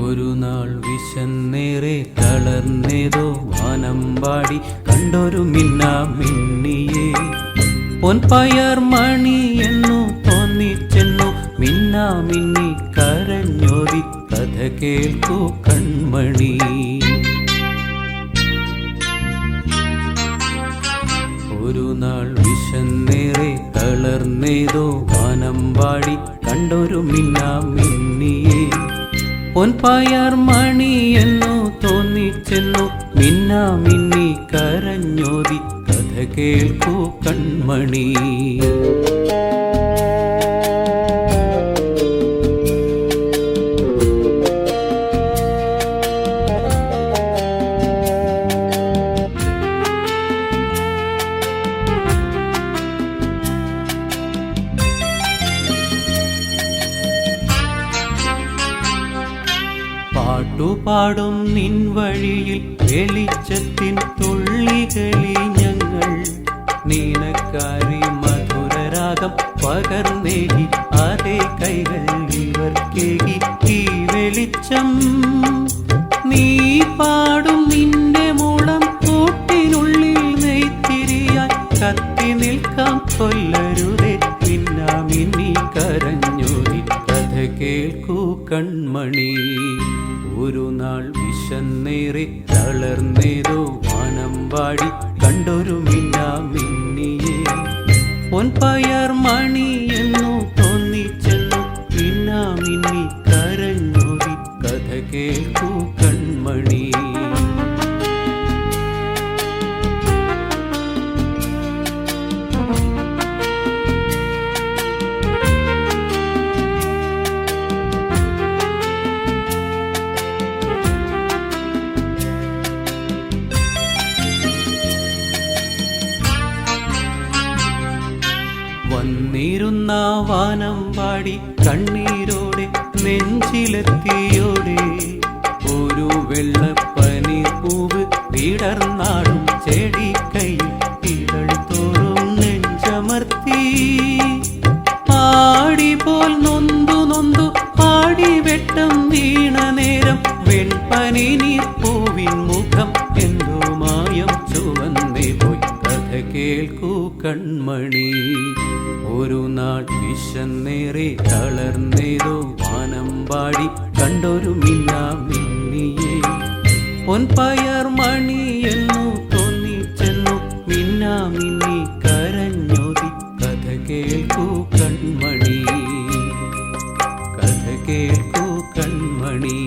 ഒരു നാൾ വിശന്നേറെ തളർന്നേതോ വാനമ്പാടി കണ്ടൊരു മിന്നാമിന്നിയെ. പൊൻപയർ മണി എന്നു തോന്നിച്ചെന്നു മിന്നാമിന്നി കരഞ്ഞോതി കഥ കേൾക്കൂ കൺമണി. ഒരു നാൾ വിശന്നേറെ തളർന്നേതോ വാനമ്പാടി കണ്ടൊരു മിന്നാമിന്നിയെ. പൊൻപയർ മണി എന്നു തോന്നിച്ചെന്നു മിന്നാമിന്നി കരഞ്ഞോതി കഥ കേൾക്കൂ കൺമണി. പാട്ടുപാടും നിൻ വഴിയിൽ വെളിച്ചത്തിൻ തുള്ളികളിൽ ഞങ്ങൾ നീനക്കാരി മധുരരാഗം പകർന്നേകി അതേ കൈകൾ ഇവർക്കേകി ഈ വെളിച്ചം. നീ പാടും നിന്റെ മുളം കൂട്ടിനുള്ളിൽ നെയ്ത്തിരിയാൻ കത്തി നിൽക്കാം കൊല്ലരുതേ മിന്നാമിന്നി കരഞ്ഞോതി കഥ കേൾക്കൂ കൺമണി. ഒരു നാൾ വിശന്നേറെ തളർന്നേതോ വാനമ്പാടി കണ്ടൊരു മിന്നാമിന്നിയെ. പൊൻപയർ മണി എന്നു തോന്നിച്ചെന്നു മിന്നാമിന്നി കരഞ്ഞോതി കഥ കേൾക്കൂ കൺമണി. വന്നിരുന്ന വാനമ്പാടി കണ്ണീരോടെ നെഞ്ചിലെത്തിയോടെ ഒരു വെള്ളപ്പനി പൂവ് വിടർന്നാടും ചെടി കൈയിൽ ഇതൾ തോറും നെഞ്ചമർത്തി. പാടി പോൽ നൊന്തു നൊന്തു പാടി വെട്ടം വീണ നേരം വെൺപനി നീർപ്പൂവിൻ മുഖം എന്തോ മായം ചുവന്നേ പോയി കഥ കേൾക്കൂ കൺമണി. ഒരു നാൾ വിശന്നേറെ തളർന്നേതോ വാനമ്പാടി കണ്ടൊരു മിന്നാമിന്നിയെ. പൊൻപയർ മണി എന്നു തോന്നിച്ചെന്നു മിന്നാമിന്നി കരഞ്ഞോതി കഥ കേൾക്കൂ കൺമണി. കഥ കേൾക്കൂ കൺമണി.